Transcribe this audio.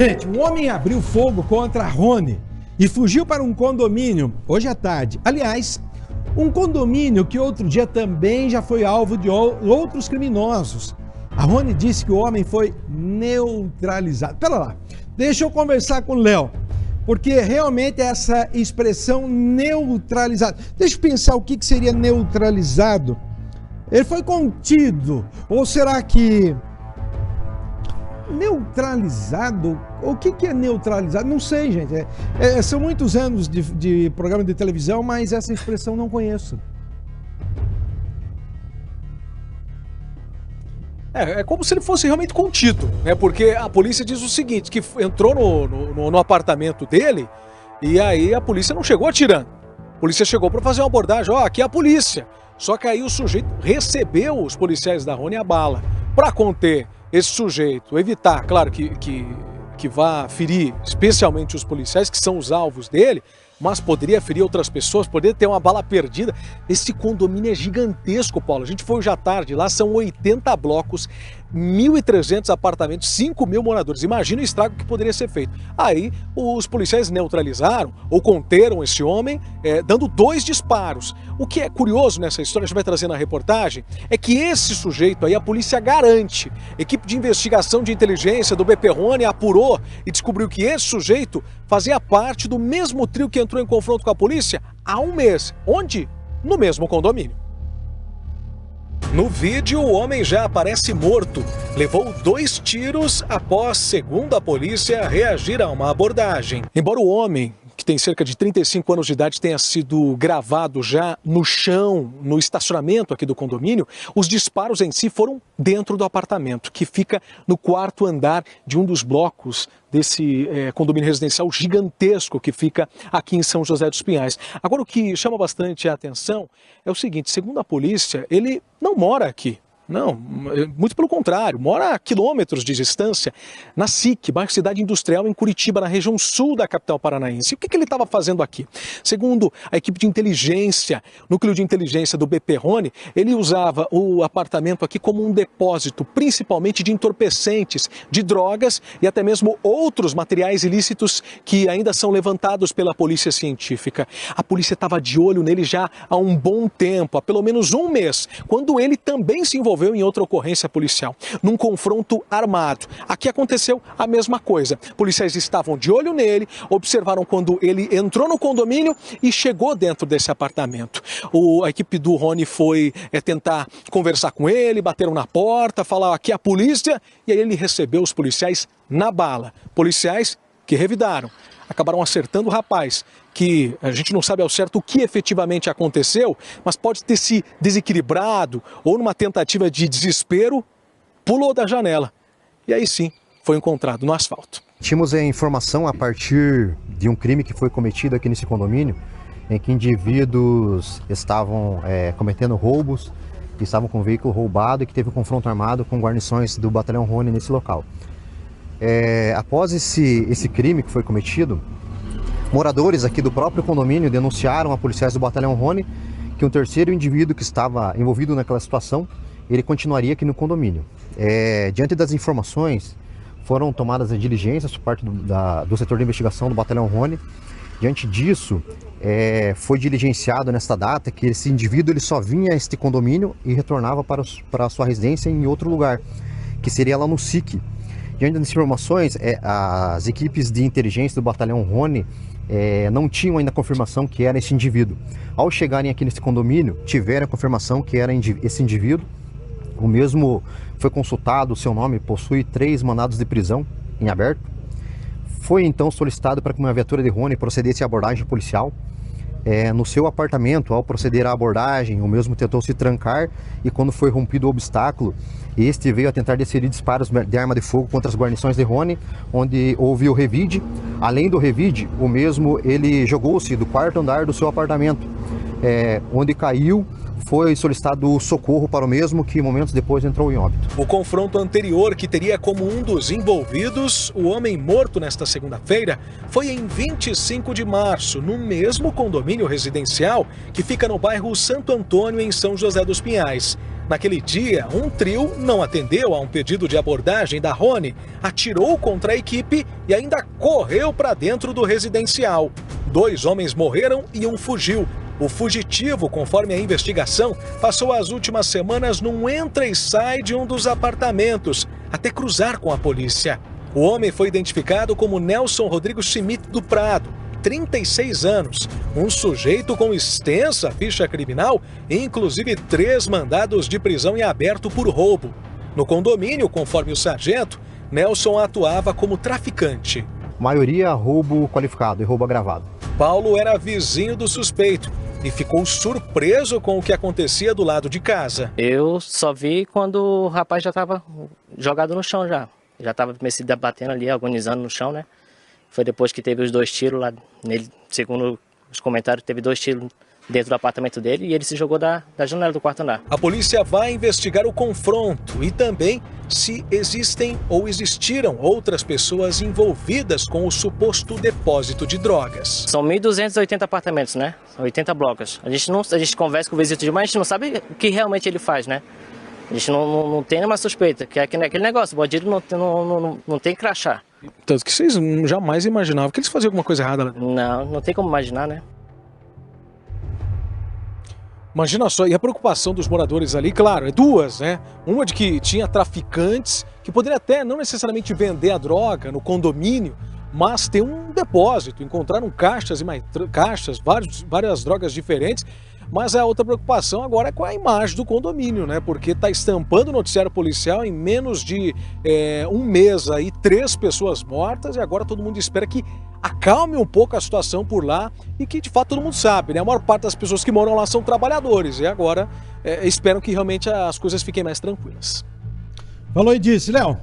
Gente, um homem abriu fogo contra Rony e fugiu para um condomínio hoje à tarde. Aliás, um condomínio que outro dia também já foi alvo de outros criminosos. A Rony disse que o homem foi neutralizado. Pera lá, deixa eu conversar com o Léo, porque realmente essa expressão neutralizado, deixa eu pensar o que seria neutralizado. Ele foi contido, ou será que neutralizado? O que é neutralizado? Não sei, gente. São muitos anos de programa de televisão, mas essa expressão não conheço. É como se ele fosse realmente contido, né? Porque a polícia diz o seguinte, que entrou no apartamento dele e aí a polícia não chegou atirando. A polícia chegou para fazer uma abordagem, aqui é a polícia. Só que aí o sujeito recebeu os policiais da Rony a bala. Para conter esse sujeito, evitar, claro, que vá ferir especialmente os policiais, que são os alvos dele, mas poderia ferir outras pessoas, poderia ter uma bala perdida. Esse condomínio é gigantesco, Paulo. A gente foi hoje à tarde, lá são 80 blocos, 1.300 apartamentos, 5.000 moradores. Imagina o estrago que poderia ser feito. Aí os policiais neutralizaram ou conteram esse homem, dando 2 disparos. O que é curioso nessa história, a gente vai trazer na reportagem, é que esse sujeito aí a polícia garante. A equipe de investigação de inteligência do BP Rony apurou e descobriu que esse sujeito fazia parte do mesmo trio que entrou em confronto com a polícia há um mês. Onde? No mesmo condomínio. No vídeo, o homem já aparece morto. Levou 2 tiros após, segundo a polícia, reagir a uma abordagem. Embora o homem, que tem cerca de 35 anos de idade, tenha sido gravado já no chão, no estacionamento aqui do condomínio, os disparos em si foram dentro do apartamento, que fica no 4º andar de um dos blocos desse condomínio residencial gigantesco que fica aqui em São José dos Pinhais. Agora, o que chama bastante a atenção é o seguinte, segundo a polícia, ele não mora aqui. Não, muito pelo contrário, mora a quilômetros de distância na SIC, bairro Cidade Industrial, em Curitiba, na região sul da capital paranaense. E o que ele estava fazendo aqui? Segundo a equipe de inteligência, núcleo de inteligência do BP Rony, ele usava o apartamento aqui como um depósito, principalmente de entorpecentes, de drogas e até mesmo outros materiais ilícitos que ainda são levantados pela polícia científica. A polícia estava de olho nele já há um bom tempo, há pelo menos um mês, quando ele também se envolveu em outra ocorrência policial, num confronto armado. Aqui aconteceu a mesma coisa. Policiais estavam de olho nele, observaram quando ele entrou no condomínio e chegou dentro desse apartamento. A equipe do Rony foi tentar conversar com ele, bateram na porta, falaram aqui é a polícia, e aí ele recebeu os policiais na bala. Policiais que revidaram. Acabaram acertando o rapaz, que a gente não sabe ao certo o que efetivamente aconteceu, mas pode ter se desequilibrado ou numa tentativa de desespero, pulou da janela. E aí sim, foi encontrado no asfalto. Tínhamos a informação a partir de um crime que foi cometido aqui nesse condomínio, em que indivíduos estavam cometendo roubos, estavam com o veículo roubado e que teve um confronto armado com guarnições do Batalhão Rony nesse local. Após esse crime que foi cometido, moradores aqui do próprio condomínio denunciaram a policiais do Batalhão Rony que um terceiro indivíduo que estava envolvido naquela situação, ele continuaria aqui no condomínio. Diante das informações, foram tomadas as diligências por parte do setor de investigação do Batalhão Rony. Diante disso, foi diligenciado nesta data que esse indivíduo ele só vinha a este condomínio e retornava para a sua residência em outro lugar, que seria lá no SIC. Diante das informações, as equipes de inteligência do Batalhão Rony não tinham ainda confirmação que era esse indivíduo. Ao chegarem aqui nesse condomínio, tiveram a confirmação que era esse indivíduo. O mesmo foi consultado, o seu nome possui 3 mandados de prisão em aberto. Foi então solicitado para que uma viatura de Rony procedesse à abordagem policial. No seu apartamento, ao proceder à abordagem, o mesmo tentou se trancar e quando foi rompido o obstáculo, este veio a tentar desferir disparos de arma de fogo contra as guarnições de Rony, onde houve o revide. Além do revide, o mesmo ele jogou-se do 4º andar do seu apartamento, onde caiu. Foi solicitado socorro para o mesmo, que momentos depois entrou em óbito. O confronto anterior, que teria como um dos envolvidos o homem morto nesta segunda-feira, foi em 25 de março, no mesmo condomínio residencial que fica no bairro Santo Antônio, em São José dos Pinhais. Naquele dia, um trio não atendeu a um pedido de abordagem da Rony, atirou contra a equipe e ainda correu para dentro do residencial. 2 homens morreram e um fugiu. O fugitivo, conforme a investigação, passou as últimas semanas num entra e sai de um dos apartamentos, até cruzar com a polícia. O homem foi identificado como Nelson Rodrigo Schmidt do Prado, 36 anos, um sujeito com extensa ficha criminal, inclusive 3 mandados de prisão em aberto por roubo. No condomínio, conforme o sargento, Nelson atuava como traficante. Maioria roubo qualificado e roubo agravado. Paulo era vizinho do suspeito e ficou surpreso com o que acontecia do lado de casa. Eu só vi quando o rapaz já estava jogado no chão já. Já estava se debatendo ali, agonizando no chão, né? Foi depois que teve os 2 tiros lá nele, segundo os comentários, teve 2 tiros dentro do apartamento dele e ele se jogou da janela do quarto andar. A polícia vai investigar o confronto e também se existem ou existiram outras pessoas envolvidas com o suposto depósito de drogas. São 1.280 apartamentos, né? São 80 blocos. A gente conversa com o vizinho, mas a gente não sabe o que realmente ele faz, né? A gente não tem nenhuma suspeita, que é aquele negócio, o bandido não tem crachá. Tanto que vocês jamais imaginavam que eles faziam alguma coisa errada lá. Não tem como imaginar, né? Imagina só, e a preocupação dos moradores ali, claro, é 2, né? Uma de que tinha traficantes que poderiam até não necessariamente vender a droga no condomínio, mas ter um depósito, encontraram caixas e mais caixas, várias drogas diferentes. Mas a outra preocupação agora é com a imagem do condomínio, né? Porque está estampando o noticiário policial em menos de um mês aí, 3 pessoas mortas, e agora todo mundo espera que acalme um pouco a situação por lá e que de fato todo mundo sabe, né? A maior parte das pessoas que moram lá são trabalhadores e agora esperam que realmente as coisas fiquem mais tranquilas. Falou e disse, Léo.